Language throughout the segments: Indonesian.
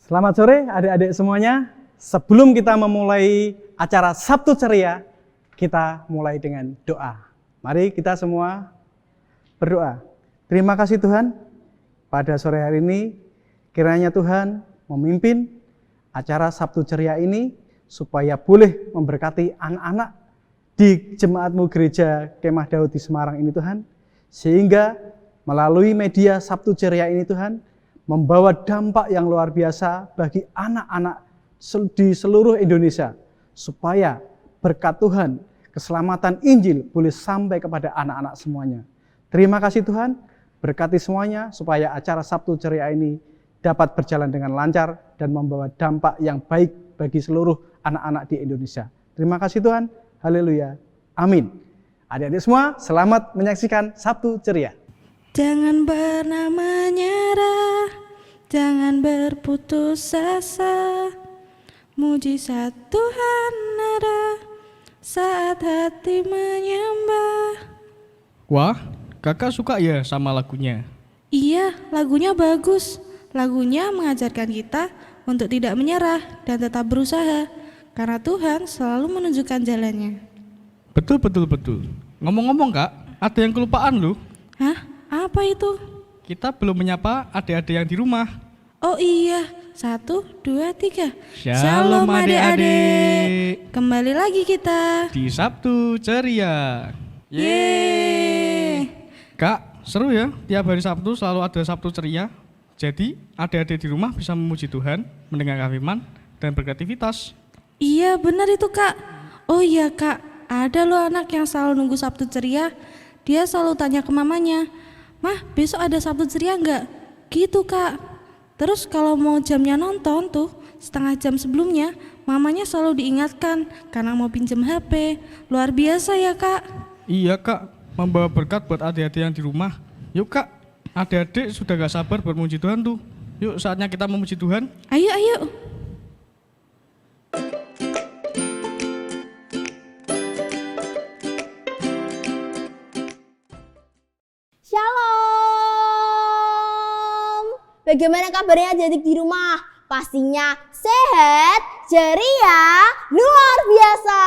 Selamat sore adik-adik semuanya. Sebelum kita memulai acara Sabtu Ceria, kita mulai dengan doa. Mari kita semua berdoa. Terima kasih Tuhan, pada sore hari ini kiranya Tuhan memimpin acara Sabtu Ceria ini supaya boleh memberkati anak-anak di Jemaatmu Gereja Kemah Daud di Semarang ini Tuhan. Sehingga melalui media Sabtu Ceria ini Tuhan, membawa dampak yang luar biasa bagi anak-anak di seluruh Indonesia, supaya berkat Tuhan, keselamatan Injil boleh sampai kepada anak-anak semuanya. Terima kasih Tuhan, berkati semuanya supaya acara Sabtu Ceria ini dapat berjalan dengan lancar dan membawa dampak yang baik bagi seluruh anak-anak di Indonesia. Terima kasih Tuhan, haleluya, amin. Adik-adik semua, selamat menyaksikan Sabtu Ceria. Jangan pernah menyerah, jangan berputus asa. Mujizat Tuhan ada saat hati menyembah. Wah, kakak suka ya sama lagunya? Iya, lagunya bagus. Lagunya mengajarkan kita untuk tidak menyerah dan tetap berusaha, karena Tuhan selalu menunjukkan jalannya. Betul. Ngomong-ngomong kak, ada yang kelupaan loh. Hah? Apa itu? Kita belum menyapa adik-adik yang di rumah. Oh iya, 1, 2, 3. Shalom adik-adik. Kembali lagi kita Di Sabtu Ceria. Yeay. Kak, seru ya, tiap hari Sabtu selalu ada Sabtu Ceria. Jadi adik-adik di rumah bisa memuji Tuhan, mendengarkan firman, dan beraktivitas. Iya benar itu kak. Oh iya kak, ada loh anak yang selalu nunggu Sabtu Ceria. Dia selalu tanya ke mamanya, "Mah, besok ada Sabtu Ceria enggak?" Gitu kak. Terus kalau mau jamnya nonton tuh, setengah jam sebelumnya, mamanya selalu diingatkan karena mau pinjam HP. Luar biasa ya kak. Iya kak, membawa berkat buat adik-adik yang di rumah. Yuk kak, adik-adik sudah gak sabar buat memuji Tuhan tuh. Yuk saatnya kita memuji Tuhan. Ayo. Shalom. Bagaimana kabarnya adik-adik di rumah? Pastinya sehat, ceria, luar biasa.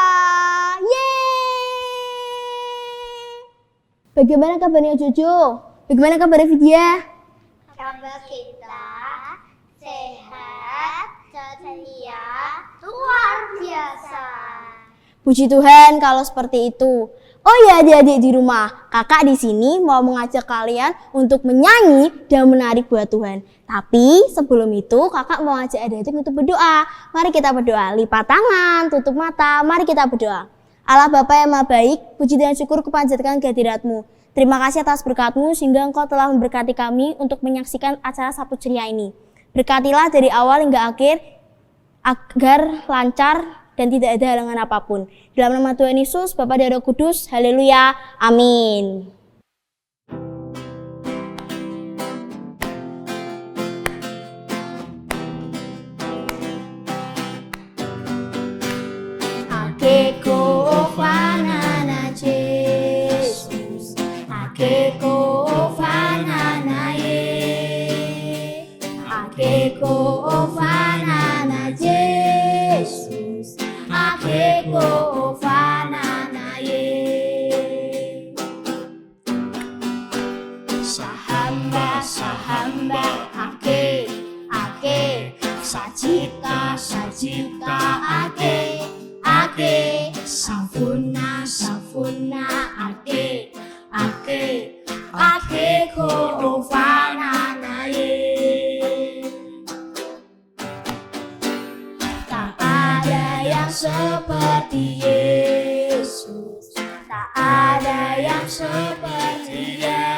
Yeay. Bagaimana kabarnya Jojo? Bagaimana kabarnya Vidya? Kabar kita sehat, ceria, luar biasa. Puji Tuhan kalau seperti itu. Oh ya adik-adik di rumah, kakak di sini mau mengajak kalian untuk menyanyi dan menari buat Tuhan. Tapi sebelum itu kakak mau ajak adik-adik untuk berdoa. Mari kita berdoa, lipat tangan, tutup mata, mari kita berdoa. Allah Bapa yang Maha Baik, puji dan syukur kupanjatkan kehadirat-Mu. Terima kasih atas berkat-Mu sehingga Engkau telah memberkati kami untuk menyaksikan acara Sabtu Ceria ini. Berkatilah dari awal hingga akhir agar lancar dan tidak ada halangan apapun. Dalam nama Tuhan Yesus, Bapa dan Roh Kudus, haleluya, amin. Akeko ofanana Jesus, akeko ofanana ye, akeko ofanana Jesus, akeko ofanana ye. Sahamba, ake, sajita, ake, safuna, ake, ko ofanana ye. Tak ada yang seperti Yesus, tak ada yang seperti Dia,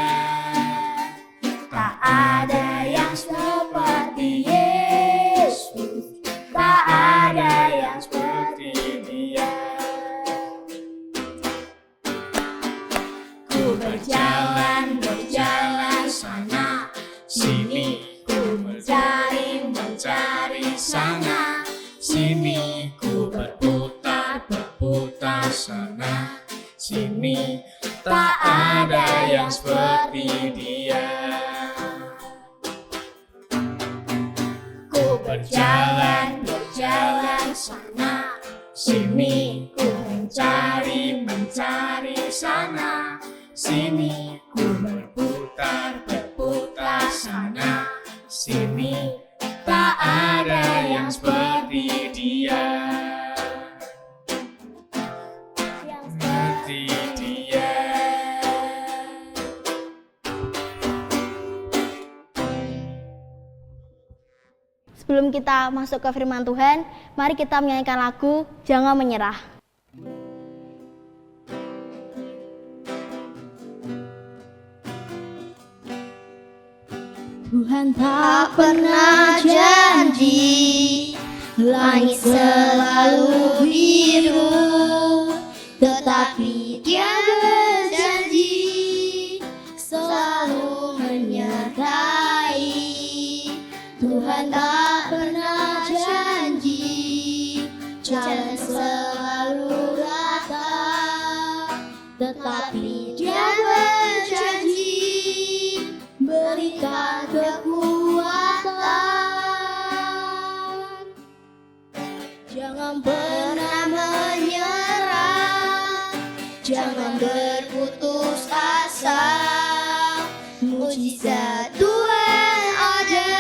tak ada yang seperti Yesus, tak ada yang seperti Dia. Ku berjalan sana sini, ku mencari sana sini, ku berputar sana sini, tak ada yang seperti Dia. Ku berjalan, berjalan sana sini, ku mencari, mencari sana sini, ku berputar, berputar sana sini, tak ada yang seperti dia, Yang seperti dia. Sebelum kita masuk ke firman Tuhan, mari kita menyanyikan lagu Jangan Menyerah. Tuhan tak pernah janji langit selalu biru, tetapi Dia berjanji selalu menyertai. Tuhan tak pernah janji jalan selalu rata, tetapi Dia berjanji berikan kekuatan. Jangan pernah menyerah, jangan berputus asa. Mujizat Tuhan ada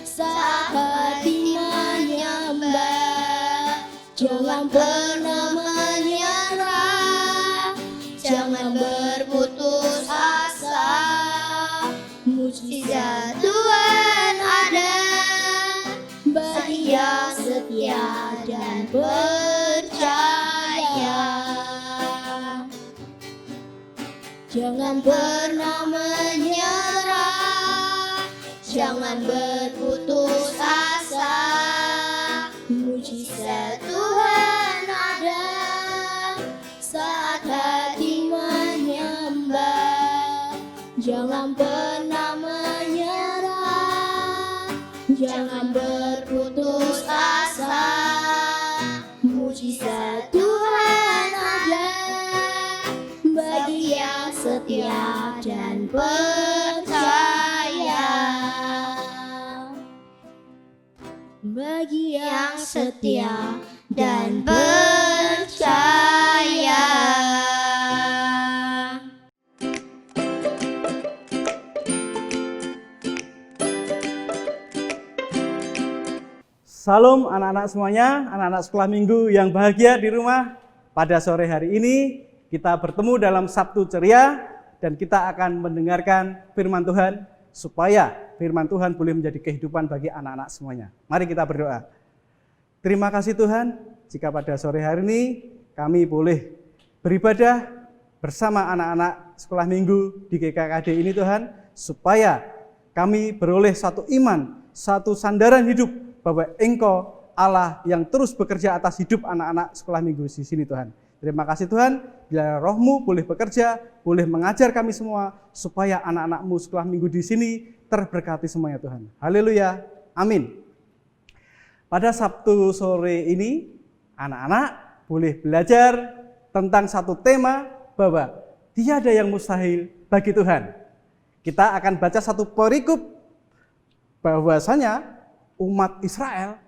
saat hati menyembah. Jangan pernah menyerah, jangan berputus asa. Mujizat Tuhan ada bagi yang setia dan percaya. Jangan pernah menyerah, jangan berputus asa. Mujizat Tuhan ada saat hati menyembah. Jangan pernah menyerah, jangan berputus asa. Mujizat Tuhan ada bagi yang setia dan percaya. Bagi yang setia dan percaya. Salam anak-anak semuanya, anak-anak sekolah minggu yang bahagia di rumah. Pada sore hari ini kita bertemu dalam Sabtu Ceria dan kita akan mendengarkan firman Tuhan supaya firman Tuhan boleh menjadi kehidupan bagi anak-anak semuanya. Mari kita berdoa. Terima kasih Tuhan, jika pada sore hari ini kami boleh beribadah bersama anak-anak sekolah minggu di GKKD ini Tuhan, supaya kami beroleh satu iman, satu sandaran hidup bahwa Engkau Allah yang terus bekerja atas hidup anak-anak sekolah minggu di sini Tuhan. Terima kasih Tuhan, bila Roh-Mu boleh bekerja, boleh mengajar kami semua, supaya anak-anak-Mu sekolah minggu di sini terberkati semuanya Tuhan. Haleluya, amin. Pada Sabtu sore ini, anak-anak boleh belajar tentang satu tema bahwa tiada yang mustahil bagi Tuhan. Kita akan baca satu perikop bahwasanya umat Israel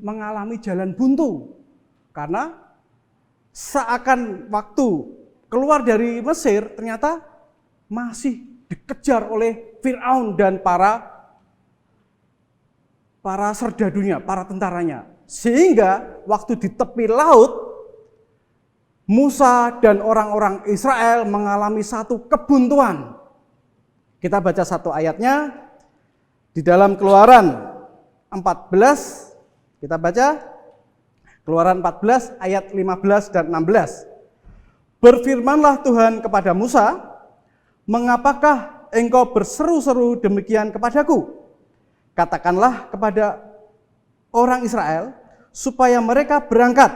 mengalami jalan buntu karena seakan waktu keluar dari Mesir ternyata masih dikejar oleh Firaun dan para serdadunya, para tentaranya. Sehingga waktu di tepi laut Musa dan orang-orang Israel mengalami satu kebuntuan. Kita baca satu ayatnya di dalam Keluaran 14, kita baca Keluaran 14 ayat 15 dan 16. Berfirmanlah Tuhan kepada Musa, mengapakah engkau berseru-seru demikian kepadaku? Katakanlah kepada orang Israel supaya mereka berangkat,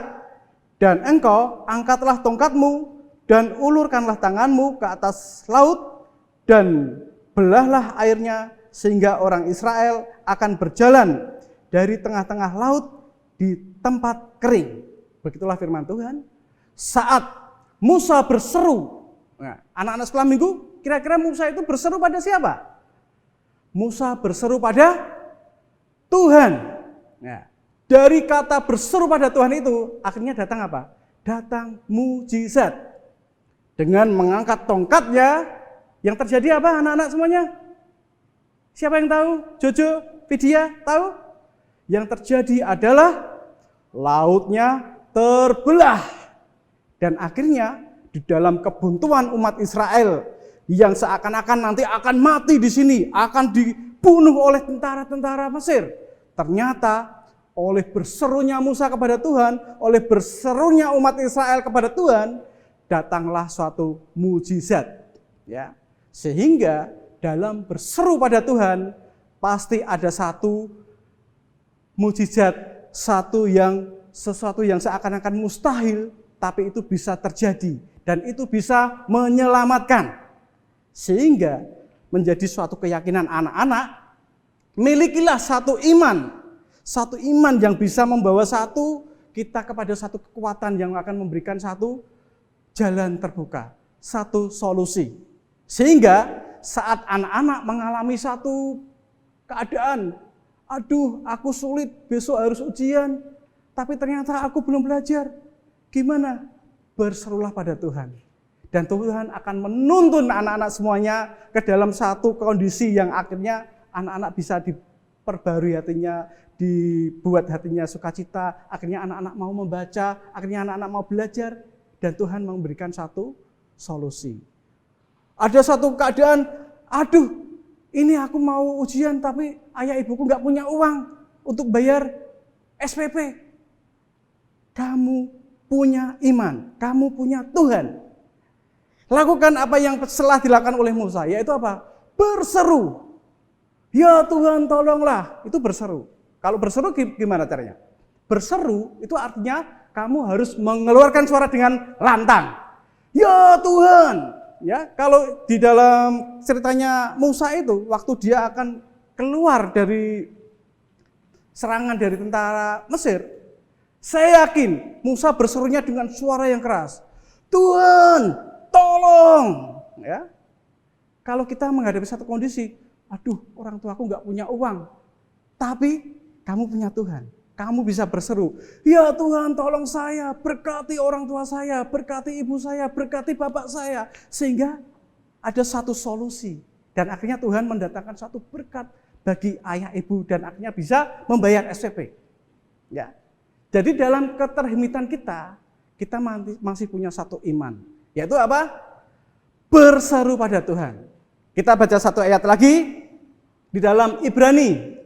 dan engkau angkatlah tongkatmu dan ulurkanlah tanganmu ke atas laut dan belahlah airnya, sehingga orang Israel akan berjalan dari tengah-tengah laut di tempat kering. Begitulah firman Tuhan. Saat Musa berseru, nah, anak-anak sekolah minggu, kira-kira Musa itu berseru pada siapa? Musa berseru pada Tuhan. Nah, dari kata berseru pada Tuhan itu akhirnya datang apa? Datang mujizat. Dengan mengangkat tongkatnya, yang terjadi apa anak-anak semuanya? Siapa yang tahu? Jojo, Vidya, tahu? Yang terjadi adalah lautnya terbelah. Dan akhirnya di dalam kebuntuan umat Israel yang seakan-akan nanti akan mati di sini, akan dibunuh oleh tentara-tentara Mesir. Ternyata oleh berserunya Musa kepada Tuhan, oleh berserunya umat Israel kepada Tuhan, datanglah suatu mujizat. Ya. Sehingga dalam berseru pada Tuhan pasti ada satu mujizat, sesuatu yang seakan-akan mustahil, tapi itu bisa terjadi dan itu bisa menyelamatkan. Sehingga menjadi suatu keyakinan anak-anak, milikilah satu iman yang bisa membawa kita kepada satu kekuatan yang akan memberikan satu jalan terbuka, satu solusi. Sehingga saat anak-anak mengalami satu keadaan, aduh aku sulit, besok harus ujian, tapi ternyata aku belum belajar. Gimana? Berserulah pada Tuhan. Dan Tuhan akan menuntun anak-anak semuanya ke dalam satu kondisi yang akhirnya anak-anak bisa diperbarui hatinya, dibuat hatinya sukacita, akhirnya anak-anak mau membaca, akhirnya anak-anak mau belajar, dan Tuhan memberikan satu solusi. Ada satu keadaan, aduh ini aku mau ujian tapi ayah ibuku gak punya uang untuk bayar SPP. Kamu punya iman, kamu punya Tuhan. Lakukan apa yang telah dilakukan oleh Musa, yaitu apa? Berseru. Ya Tuhan tolonglah, itu berseru. Kalau berseru gimana caranya? Berseru itu artinya kamu harus mengeluarkan suara dengan lantang. Ya Tuhan. Ya, kalau di dalam ceritanya Musa itu, waktu dia akan keluar dari serangan dari tentara Mesir, saya yakin Musa berserunya dengan suara yang keras. Tuhan, tolong. Ya. Kalau kita menghadapi satu kondisi, aduh orang tuaku nggak punya uang, tapi kamu punya Tuhan. Kamu bisa berseru, ya Tuhan tolong saya, berkati orang tua saya, berkati ibu saya, berkati bapak saya. Sehingga ada satu solusi. Dan akhirnya Tuhan mendatangkan satu berkat bagi ayah ibu dan akhirnya bisa membayar SPP. Ya. Jadi dalam keterhimitan kita masih punya satu iman. Yaitu apa? Berseru pada Tuhan. Kita baca satu ayat lagi di dalam Ibrani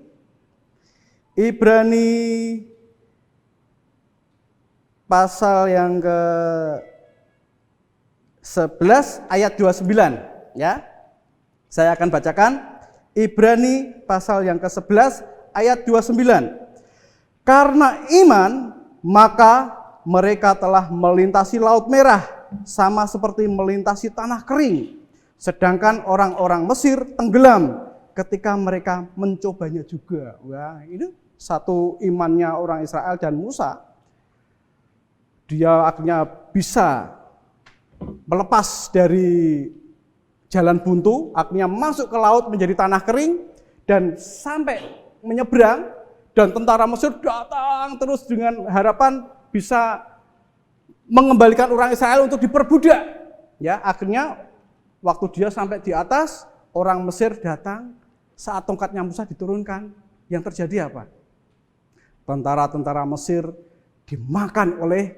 pasal yang ke-11 ayat 29 ya. Saya akan bacakan Ibrani pasal yang ke-11 ayat 29. Karena iman maka mereka telah melintasi laut merah sama seperti melintasi tanah kering. Sedangkan orang-orang Mesir tenggelam ketika mereka mencobanya juga. Wah, ini satu imannya orang Israel dan Musa. Dia akhirnya bisa melepas dari jalan buntu, akhirnya masuk ke laut menjadi tanah kering dan sampai menyeberang, dan tentara Mesir datang terus dengan harapan bisa mengembalikan orang Israel untuk diperbudak. Ya, akhirnya waktu dia sampai di atas, orang Mesir datang, saat tongkatnya Musa diturunkan, yang terjadi apa? Tentara-tentara Mesir dimakan oleh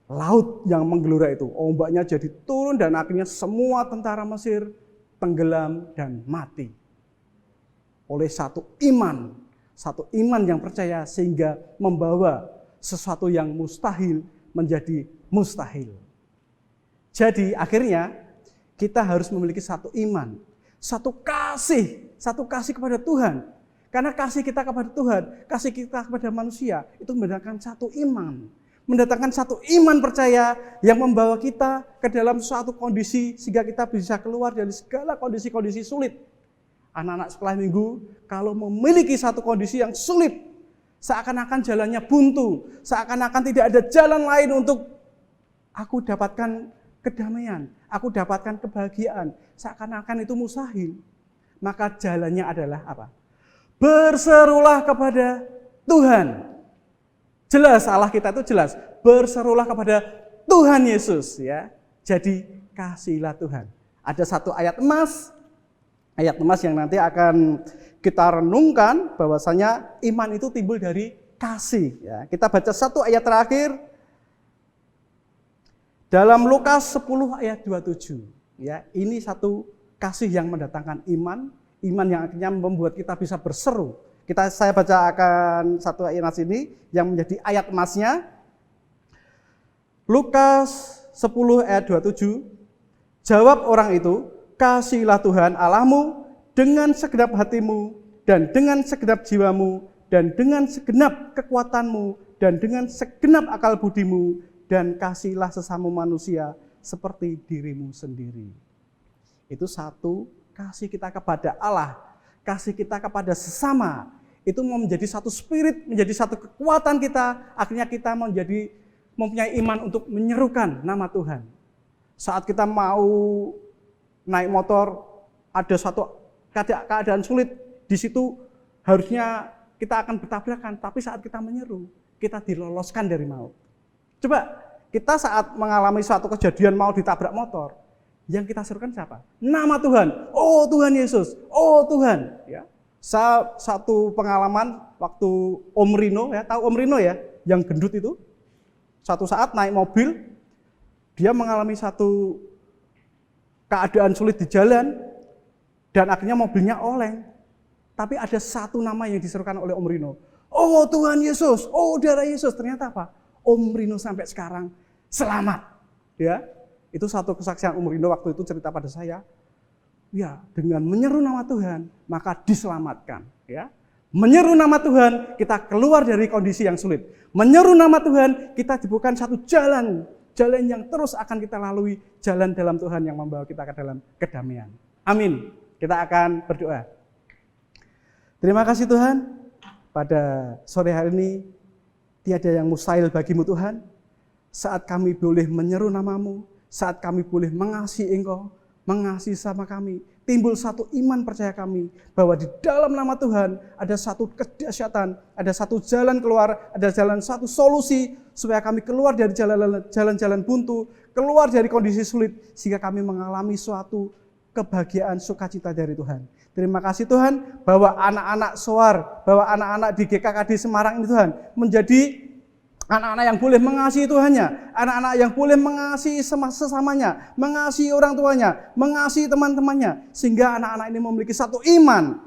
laut yang menggelora itu. Ombaknya jadi turun dan akhirnya semua tentara Mesir tenggelam dan mati. Oleh satu iman yang percaya sehingga membawa sesuatu yang mustahil menjadi mustahil. Jadi akhirnya kita harus memiliki satu iman, satu kasih kepada Tuhan. Karena kasih kita kepada Tuhan, kasih kita kepada manusia, itu mendatangkan satu iman. Mendatangkan satu iman percaya yang membawa kita ke dalam suatu kondisi sehingga kita bisa keluar dari segala kondisi-kondisi sulit. Anak-anak sekolah minggu, kalau memiliki satu kondisi yang sulit, seakan-akan jalannya buntu, seakan-akan tidak ada jalan lain untuk aku dapatkan kedamaian, aku dapatkan kebahagiaan, seakan-akan itu mustahil. Maka jalannya adalah apa? Berserulah kepada Tuhan. Jelas Allah kita itu jelas. Berserulah kepada Tuhan Yesus ya. Jadi kasihilah Tuhan. Ada satu ayat emas yang nanti akan kita renungkan bahwasanya iman itu timbul dari kasih ya. Kita baca satu ayat terakhir dalam Lukas 10 ayat 27 ya. Ini satu kasih yang mendatangkan iman yang akhirnya membuat kita bisa berseru. Saya baca akan satu ayat ini yang menjadi ayat emasnya. Lukas 10 ayat 27. Jawab orang itu, kasihilah Tuhan Allahmu dengan segenap hatimu dan dengan segenap jiwamu dan dengan segenap kekuatanmu dan dengan segenap akal budimu dan kasihilah sesama manusia seperti dirimu sendiri. Itu satu kasih kita kepada Allah, kasih kita kepada sesama. Itu menjadi satu spirit, menjadi satu kekuatan kita. Akhirnya kita mempunyai iman untuk menyerukan nama Tuhan. Saat kita mau naik motor, ada satu keadaan sulit, di situ harusnya kita akan bertabrakan. Tapi saat kita menyeru, kita diloloskan dari maut. Coba, kita saat mengalami suatu kejadian mau ditabrak motor, yang kita serukan siapa? Nama Tuhan. Oh Tuhan Yesus, oh Tuhan. Ya. Satu pengalaman waktu Om Rino, ya, tahu Om Rino ya, yang gendut itu. Suatu saat naik mobil, dia mengalami satu keadaan sulit di jalan, dan akhirnya mobilnya oleng. Tapi ada satu nama yang diserukan oleh Om Rino. Oh Tuhan Yesus, oh darah Yesus. Ternyata apa? Om Rino sampai sekarang selamat. Ya, itu satu kesaksian Om Rino waktu itu cerita pada saya. Ya, dengan menyeru nama Tuhan, maka diselamatkan. Ya, menyeru nama Tuhan, kita keluar dari kondisi yang sulit. Menyeru nama Tuhan, kita diberikan satu jalan yang terus akan kita lalui, jalan dalam Tuhan yang membawa kita ke dalam kedamaian. Amin. Kita akan berdoa. Terima kasih Tuhan, pada sore hari ini tiada yang mustahil bagimu Tuhan. Saat kami boleh menyeru namamu, saat kami boleh mengasihi Engkau, mengasihi sama kami, timbul satu iman percaya kami bahwa di dalam nama Tuhan ada satu kedahsyatan, ada satu jalan keluar, ada satu solusi supaya kami keluar dari jalan-jalan buntu, keluar dari kondisi sulit sehingga kami mengalami suatu kebahagiaan sukacita dari Tuhan. Terima kasih Tuhan bahwa anak-anak SOAR, bahwa anak-anak di GKKD Semarang ini Tuhan menjadi anak-anak yang boleh mengasihi Tuhannya, anak-anak yang boleh mengasihi sesamanya, mengasihi orang tuanya, mengasihi teman-temannya, sehingga anak-anak ini memiliki satu iman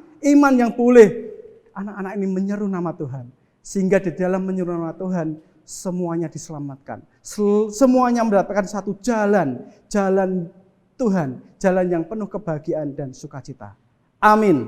yang boleh anak-anak ini menyeru nama Tuhan, sehingga di dalam menyeru nama Tuhan semuanya diselamatkan, semuanya mendapatkan satu jalan Tuhan, jalan yang penuh kebahagiaan dan sukacita. Amin.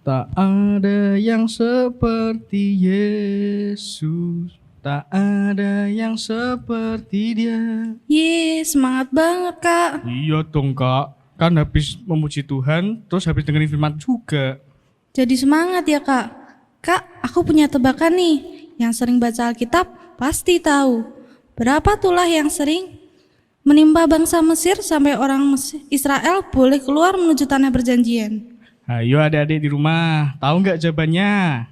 Tak ada yang seperti Yesus, tak ada yang seperti Dia. Ye, semangat banget Kak. Iya dong Kak, kan habis memuji Tuhan, terus habis dengerin firman juga. Jadi semangat ya Kak. Kak, aku punya tebakan nih. Yang sering baca Alkitab pasti tahu. Berapa tulah yang sering menimpa bangsa Mesir sampai orang Israel boleh keluar menuju tanah perjanjian? Ayo adik-adik di rumah, tahu nggak jawabannya?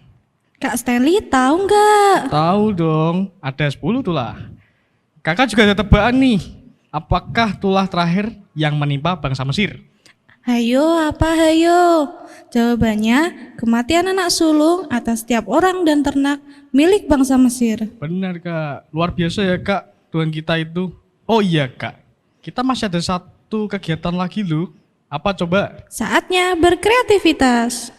Kak Stanley tahu nggak? Tahu dong, ada 10 tulah. Kakak juga ada tebakan nih. Apakah tulah terakhir yang menimpa bangsa Mesir? Hayo, apa hayo? Jawabannya, kematian anak sulung atas setiap orang dan ternak milik bangsa Mesir. Benar Kak, luar biasa ya Kak, Tuhan kita itu. Oh iya Kak, kita masih ada satu kegiatan lagi loh. Apa coba? Saatnya berkreativitas.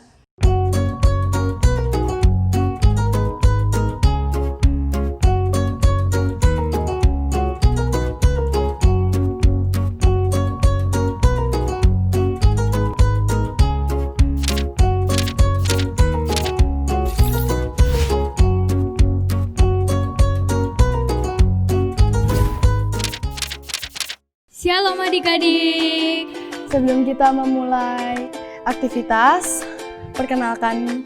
Shalom adik-adik. Sebelum kita memulai aktivitas, perkenalkan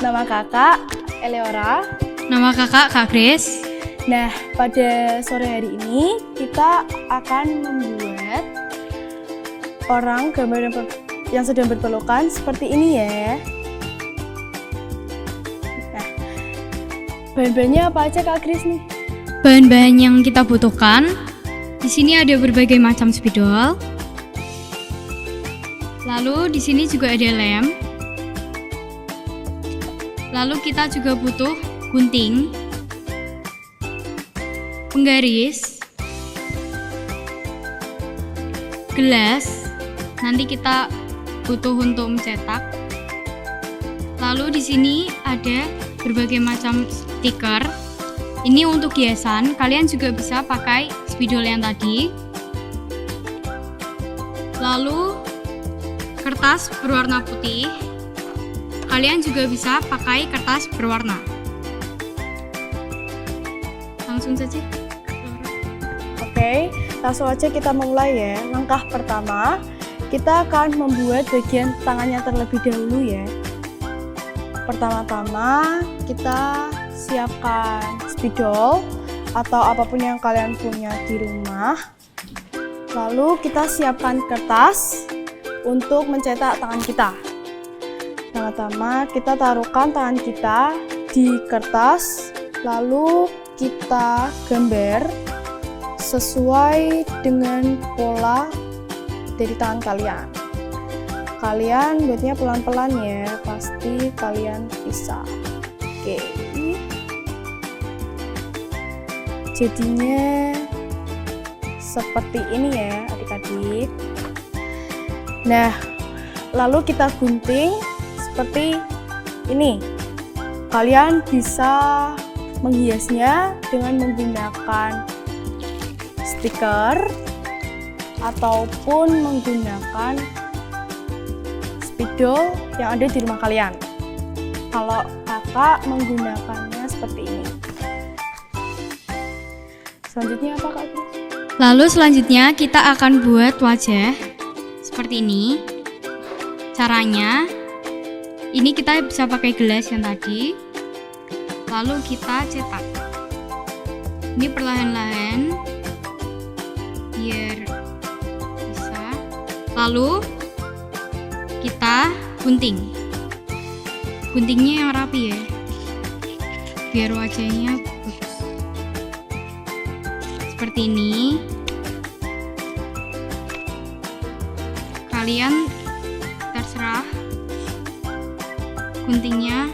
nama kakak Eleora. Nama kakak Kak Grace. Nah, pada sore hari ini kita akan membuat orang gambar yang sedang berpelukan seperti ini ya. Nah, bahan-bahannya apa aja Kak Kris nih? Bahan-bahan yang kita butuhkan, di sini ada berbagai macam spidol. Lalu di sini juga ada lem. Lalu kita juga butuh gunting, penggaris, gelas, nanti kita butuh untuk mencetak. Lalu di sini ada berbagai macam stiker. Ini untuk hiasan, kalian juga bisa pakai spidol yang tadi. Lalu kertas berwarna putih. Kalian juga bisa pakai kertas berwarna. Langsung saja. Oke, langsung aja kita mulai ya. Langkah pertama, kita akan membuat bagian tangannya terlebih dahulu ya. Pertama-tama kita siapkan spidol atau apapun yang kalian punya di rumah. Lalu kita siapkan kertas untuk mencetak tangan kita. Pertama-tama kita taruhkan tangan kita di kertas, lalu kita gambar sesuai dengan pola dari tangan kalian. Kalian buatnya pelan-pelan ya, pasti kalian bisa. Oke. Jadinya seperti ini ya adik-adik. Nah, lalu kita gunting seperti ini. Kalian bisa menghiasnya dengan menggunakan stiker ataupun menggunakan spidol yang ada di rumah kalian. Kalau kakak menggunakannya seperti ini. Selanjutnya apa Kak? Lalu selanjutnya kita akan buat wajah seperti ini. Caranya, ini kita bisa pakai gelas yang tadi. Lalu kita cetak. Ini perlahan-lahan biar bisa. Lalu kita gunting. Guntingnya yang rapi ya, biar wajahnya bagus. Seperti ini. Kalian terserah guntingnya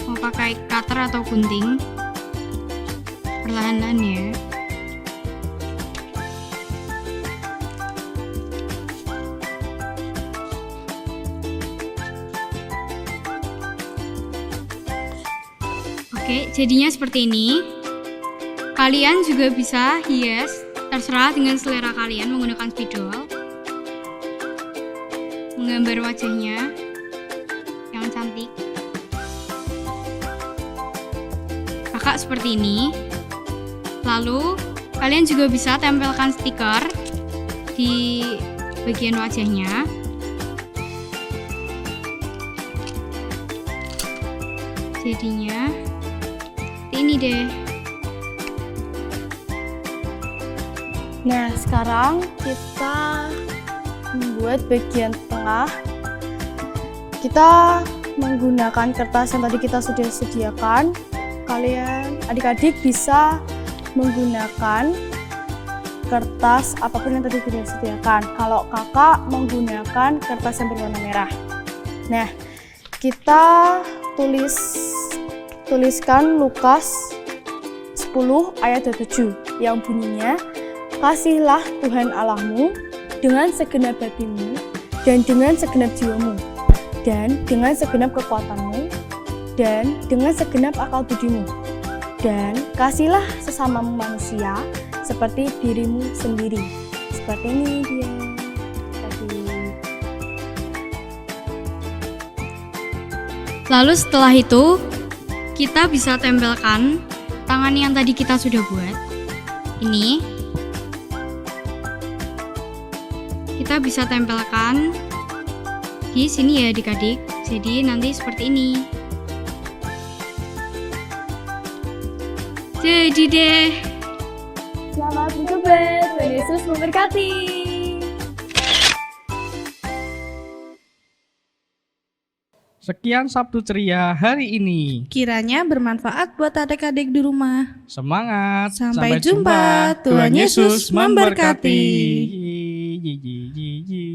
mau pakai cutter atau gunting. Perlahan-lahan ya. Oke, jadinya seperti ini. Kalian juga bisa hias, terserah dengan selera kalian menggunakan spidol. Menggambar wajahnya yang cantik. Kakak seperti ini. Lalu kalian juga bisa tempelkan stiker di bagian wajahnya. Jadinya ini deh. Nah, sekarang kita membuat bagian tengah. Kita menggunakan kertas yang tadi kita sudah sediakan. Kalian adik-adik bisa menggunakan kertas apapun yang tadi sudah disediakan. Kalau kakak menggunakan kertas yang berwarna merah. Nah, kita tuliskan Lukas 10 ayat 27 yang bunyinya, "Kasihilah Tuhan Allahmu dengan segenap hatimu dan dengan segenap jiwamu dan dengan segenap kekuatanmu dan dengan segenap akal budimu, dan kasihilah sesamamu manusia seperti dirimu sendiri." Seperti ini dia tadi. Lalu setelah itu kita bisa tempelkan tangan yang tadi kita sudah buat. Ini kita bisa tempelkan di sini ya adik-adik. Jadi nanti seperti ini. Jadi deh. Selamat bertobat, Tuhan Yesus memberkati. Sekian Sabtu Ceria hari ini. Kiranya bermanfaat buat adik-adik di rumah. Semangat. Sampai jumpa. Tuhan Yesus memberkati. Yi, yi, yi, yi.